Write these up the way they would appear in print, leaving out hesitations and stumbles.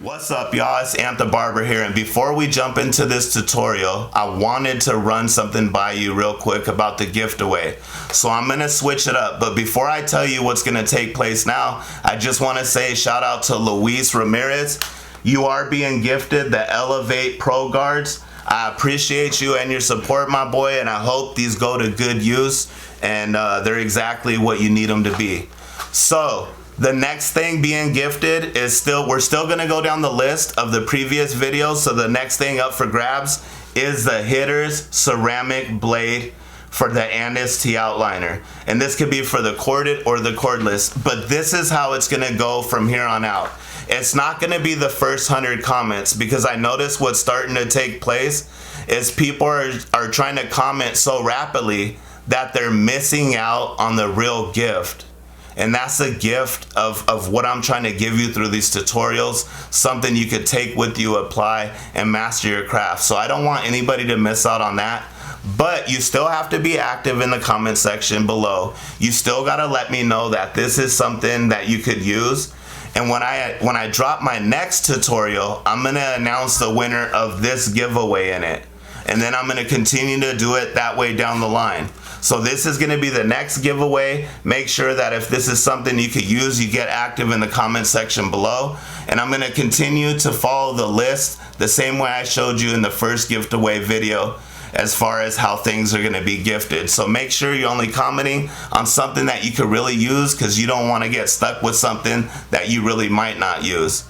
What's up, y'all? It's the Barber here, and before we jump into this tutorial, I wanted to run something by you real quick about the giveaway. So I'm gonna switch it up, but before I tell you what's gonna take place now, I just want to say shout out to Luis Ramirez. You are being gifted the Elevate Pro Guards. I appreciate you and your support, my boy, and I hope these go to good use and they're exactly what you need them to be. So the next thing being gifted is we're still gonna go down the list of the previous videos. So the next thing up for grabs is the Hitters ceramic blade for the Andis T outliner. And this could be for the corded or the cordless, but this is how it's gonna go from here on out. It's not gonna be the first 100 comments, because I notice what's starting to take place is people are trying to comment so rapidly that they're missing out on the real gift. And that's the gift of what I'm trying to give you through these tutorials, something you could take with you, apply, and master your craft. So I don't want anybody to miss out on that. But you still have to be active in the comment section below. You still gotta let me know that this is something that you could use. And when I drop my next tutorial, I'm gonna announce the winner of this giveaway in it. And then I'm gonna continue to do it that way down the line. So this is gonna be the next giveaway. Make sure that if this is something you could use, you get active in the comment section below. And I'm gonna continue to follow the list the same way I showed you in the first giveaway video as far as how things are gonna be gifted. So make sure you're only commenting on something that you could really use, because you don't wanna get stuck with something that you really might not use.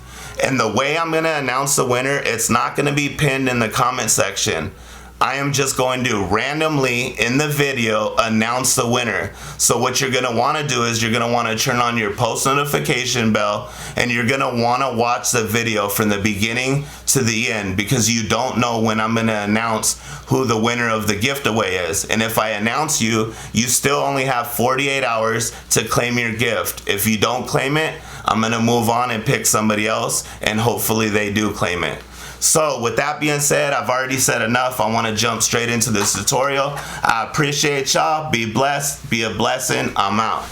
And the way I'm gonna announce the winner, it's not gonna be pinned in the comment section. I am just going to randomly in the video announce the winner. So what you're gonna wanna do is you're gonna wanna turn on your post notification bell, and you're gonna wanna watch the video from the beginning to the end, because you don't know when I'm gonna announce who the winner of the giveaway is. And if I announce you, you still only have 48 hours to claim your gift. If you don't claim it, I'm gonna move on and pick somebody else, and hopefully they do claim it. So with that being said, I've already said enough. I want to jump straight into this tutorial. I appreciate y'all. Be blessed. Be a blessing. I'm out.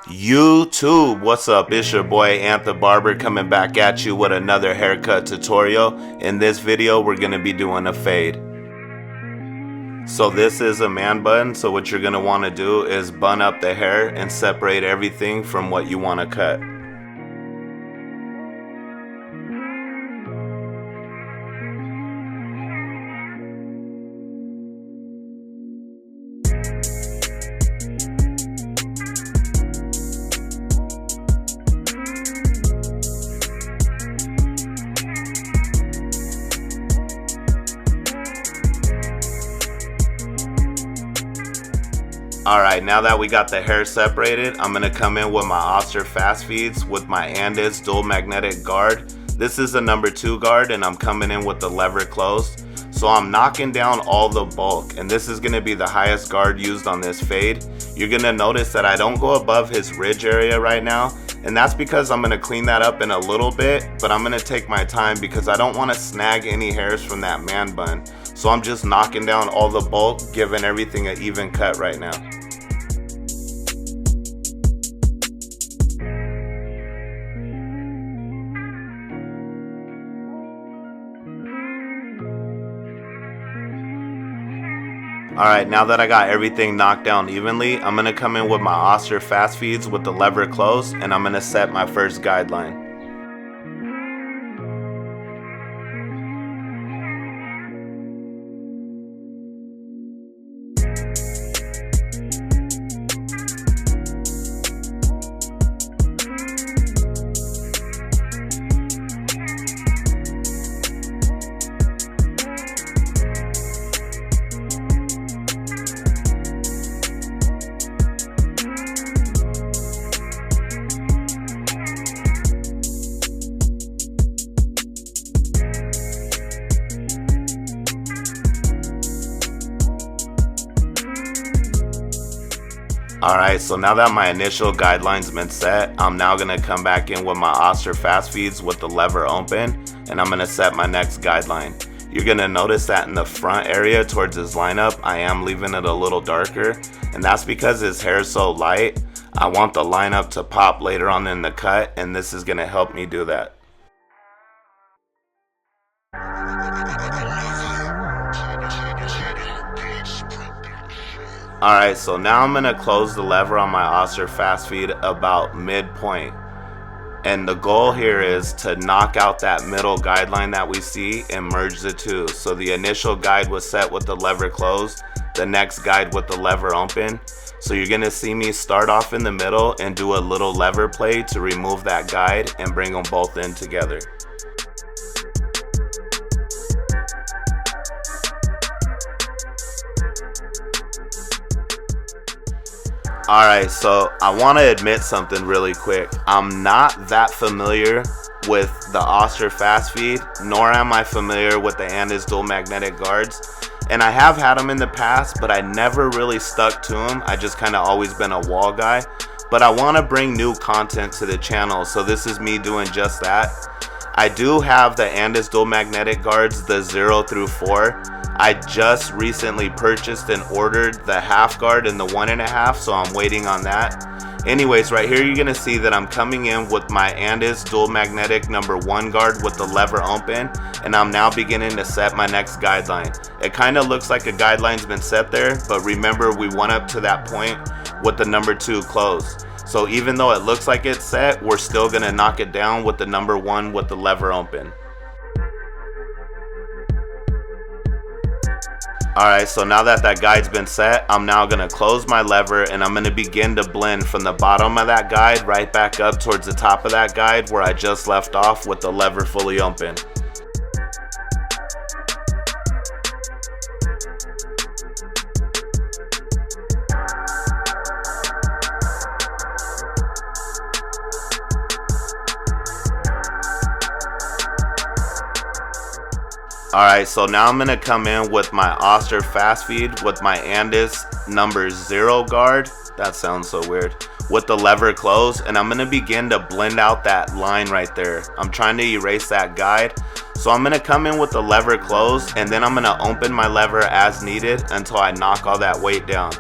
YouTube, what's up? It's your boy the Barber coming back at you with another haircut tutorial. In this video, we're going to be doing a fade. So this is a man bun, so what you're going to want to do is bun up the hair and separate everything from what you want to cut. Alright, now that we got the hair separated, I'm going to come in with my Oster fast feeds with my Andis dual magnetic guard. This is the number 2 guard, and I'm coming in with the lever closed. So I'm knocking down all the bulk, and this is going to be the highest guard used on this fade. You're going to notice that I don't go above his ridge area right now, and that's because I'm going to clean that up in a little bit, but I'm going to take my time because I don't want to snag any hairs from that man bun. So I'm just knocking down all the bulk, giving everything an even cut right now. Alright, now that I got everything knocked down evenly, I'm going to come in with my Oster fast feeds with the lever closed, and I'm going to set my first guideline. Alright, so now that my initial guidelines been set, I'm now going to come back in with my Oster fast feeds with the lever open, and I'm going to set my next guideline. You're going to notice that in the front area towards his lineup, I am leaving it a little darker, and that's because his hair is so light. I want the lineup to pop later on in the cut, and this is going to help me do that. Alright, so now I'm going to close the lever on my Oster fast feed about midpoint. And the goal here is to knock out that middle guideline that we see and merge the two. So the initial guide was set with the lever closed, the next guide with the lever open. So you're going to see me start off in the middle and do a little lever play to remove that guide and bring them both in together. Alright, so I want to admit something really quick. I'm not that familiar with the Oster fast feed, nor am I familiar with the Andis dual magnetic guards. And I have had them in the past, but I never really stuck to them. I just kind of always been a wall guy. But I want to bring new content to the channel, so this is me doing just that. I do have the Andis dual magnetic guards, the 0 through 4. I just recently purchased and ordered the half guard and the 1.5, so I'm waiting on that. Anyways, right here you're gonna see that I'm coming in with my Andis dual magnetic number 1 guard with the lever open, and I'm now beginning to set my next guideline. It kind of looks like a guideline's been set there, but remember we went up to that point with the number 2 closed. So even though it looks like it's set, we're still gonna knock it down with the number 1 with the lever open. Alright, so now that that guide's been set, I'm now going to close my lever and I'm going to begin to blend from the bottom of that guide right back up towards the top of that guide where I just left off with the lever fully open. Alright, so now I'm going to come in with my Oster fast feed with my Andis number 0 guard. That sounds so weird. With the lever closed, and I'm going to begin to blend out that line right there. I'm trying to erase that guide. So I'm going to come in with the lever closed, and then I'm going to open my lever as needed until I knock all that weight down.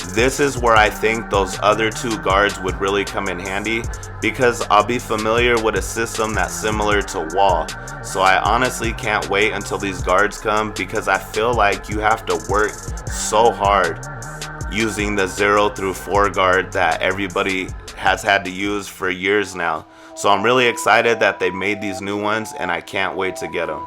This is where I think those other 2 guards would really come in handy, because I'll be familiar with a system that's similar to wall. So I honestly can't wait until these guards come, because I feel like you have to work so hard using the 0 through 4 guard that everybody has had to use for years now. So I'm really excited that they made these new ones, and I can't wait to get them.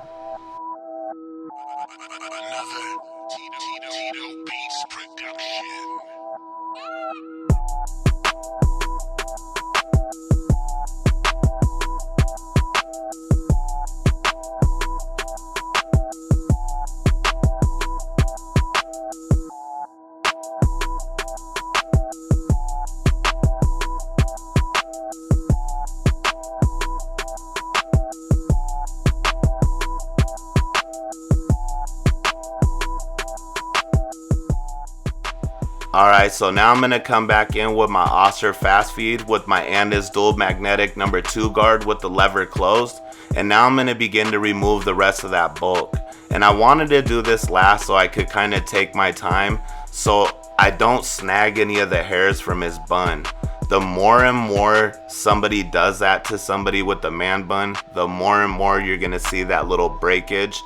Alright, so now I'm going to come back in with my Oster fast feed with my Andis dual magnetic number 2 guard with the lever closed. And now I'm going to begin to remove the rest of that bulk. And I wanted to do this last so I could kind of take my time so I don't snag any of the hairs from his bun. The more and more somebody does that to somebody with the man bun, the more and more you're going to see that little breakage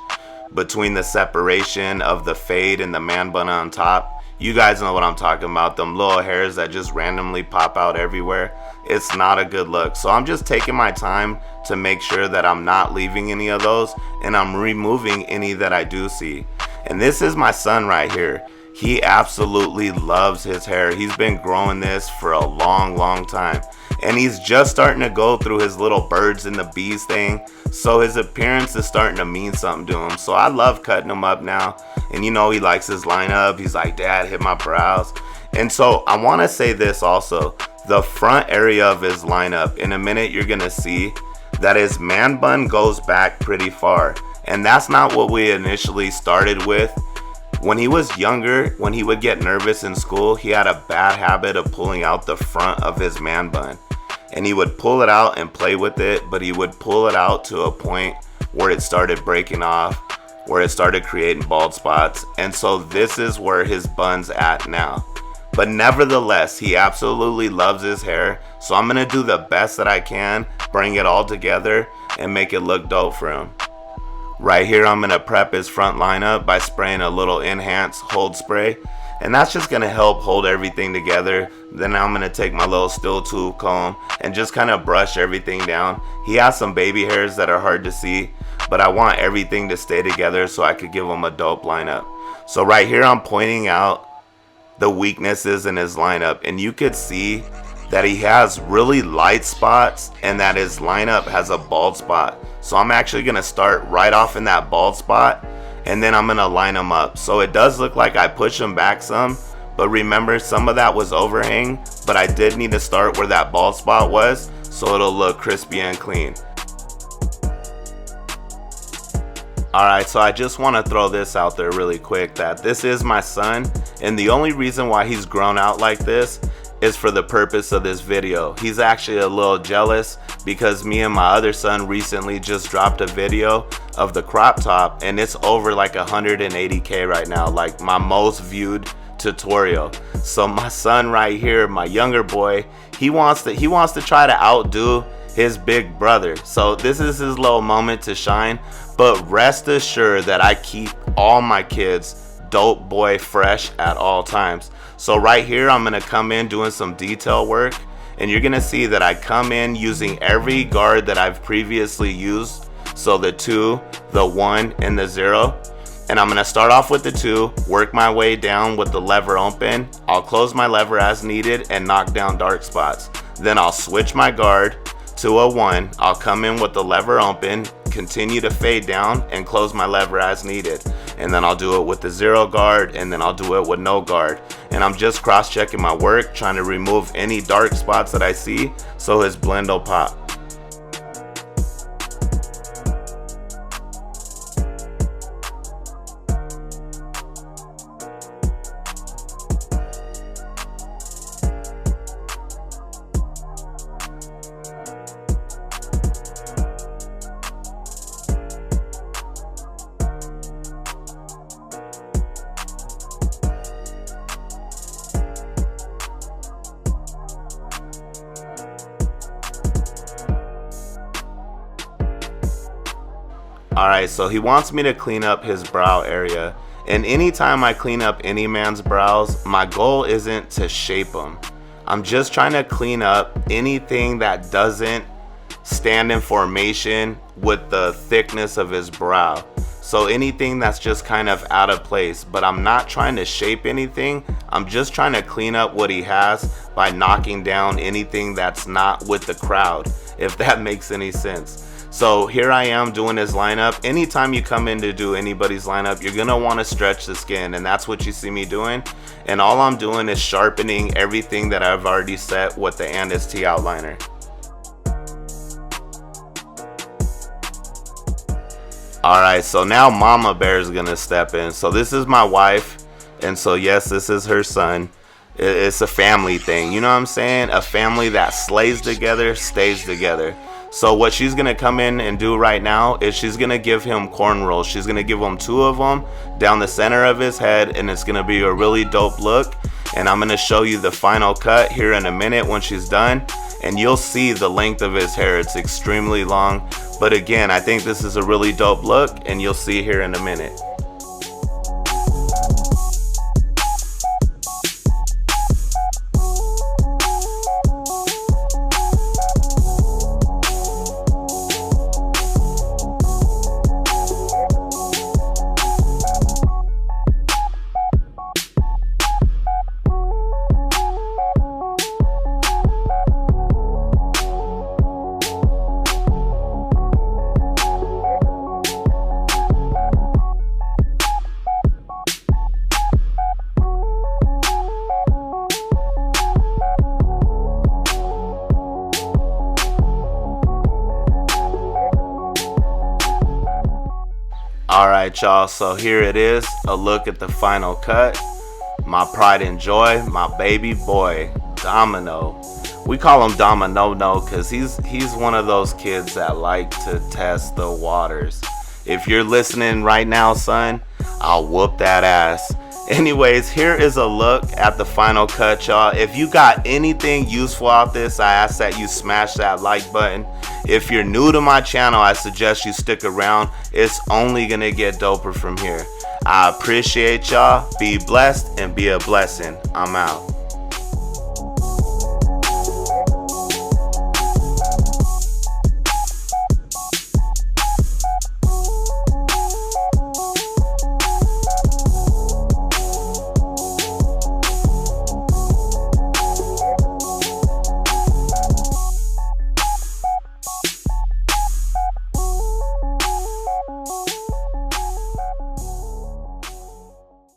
between the separation of the fade and the man bun on top. You guys know what I'm talking about, them little hairs that just randomly pop out everywhere. It's not a good look. So I'm just taking my time to make sure that I'm not leaving any of those, and I'm removing any that I do see. And this is my son right here. He absolutely loves his hair. He's been growing this for a long time. And he's just starting to go through his little birds and the bees thing. So his appearance is starting to mean something to him. So I love cutting him up now. And you know, he likes his lineup. He's like, Dad, hit my brows. And so I want to say this also. The front area of his lineup, in a minute you're going to see that his man bun goes back pretty far. And that's not what we initially started with. When he was younger, when he would get nervous in school, he had a bad habit of pulling out the front of his man bun. And he would pull it out and play with it, but he would pull it out to a point where it started breaking off, where it started creating bald spots. And so this is where his bun's at now. But nevertheless, he absolutely loves his hair. So I'm gonna do the best that I can, bring it all together and make it look dope for him. Right here, I'm gonna prep his front lineup by spraying a little Enhance Hold Spray. And that's just gonna help hold everything together. Then I'm gonna take my little steel tube comb and just kind of brush everything down. He has some baby hairs that are hard to see, but I want everything to stay together so I could give him a dope lineup. So right here, I'm pointing out the weaknesses in his lineup, and you could see that he has really light spots and that his lineup has a bald spot. So I'm actually gonna start right off in that bald spot, and then I'm gonna line him up. So it does look like I push him back some, but remember, some of that was overhang, but I did need to start where that bald spot was so it'll look crispy and clean. Alright, so I just want to throw this out there really quick, that this is my son, and the only reason why he's grown out like this is for the purpose of this video. He's actually a little jealous because me and my other son recently just dropped a video of the crop top, and it's over like 180K right now, like my most viewed tutorial. So my son right here, my younger boy, he wants to try to outdo his big brother. So this is his little moment to shine, but rest assured that I keep all my kids dope boy fresh at all times. So right here, I'm gonna come in doing some detail work, and you're gonna see that I come in using every guard that I've previously used. So the 2, the 1, and the 0. And I'm gonna start off with the 2, work my way down with the lever open. I'll close my lever as needed and knock down dark spots. Then I'll switch my guard to a 1. I'll come in with the lever open, continue to fade down and close my lever as needed. And then I'll do it with the 0 guard, and then I'll do it with no guard. And I'm just cross-checking my work, trying to remove any dark spots that I see so his blend will pop. Alright, so he wants me to clean up his brow area. And anytime I clean up any man's brows, my goal isn't to shape them. I'm just trying to clean up anything that doesn't stand in formation with the thickness of his brow. So anything that's just kind of out of place, but I'm not trying to shape anything. I'm just trying to clean up what he has by knocking down anything that's not with the crowd, if that makes any sense. So here I am doing his lineup. Anytime you come in to do anybody's lineup, you're gonna want to stretch the skin, and that's what you see me doing. And all I'm doing is sharpening everything that I've already set with the Andis T outliner. Alright, so now Mama Bear is gonna step in. So this is my wife, and so yes, this is her son. It's a family thing, you know what I'm saying? A family that slays together, stays together. So what she's gonna come in and do right now is she's gonna give him cornrows. She's gonna give him 2 of them down the center of his head, and it's gonna be a really dope look. And I'm gonna show you the final cut here in a minute when she's done, and you'll see the length of his hair. It's extremely long, but again, I think this is a really dope look, and you'll see here in a minute. Alright y'all, so here it is, a look at the final cut. My pride and joy, my baby boy, Domino. We call him Domino because he's one of those kids that like to test the waters. If you're listening right now, son, I'll whoop that ass. Anyways, here is a look at the final cut, y'all. If you got anything useful out this, I ask that you smash that like button. If you're new to my channel, I suggest you stick around. It's only gonna get doper from here. I appreciate y'all. Be blessed and be a blessing. I'm out.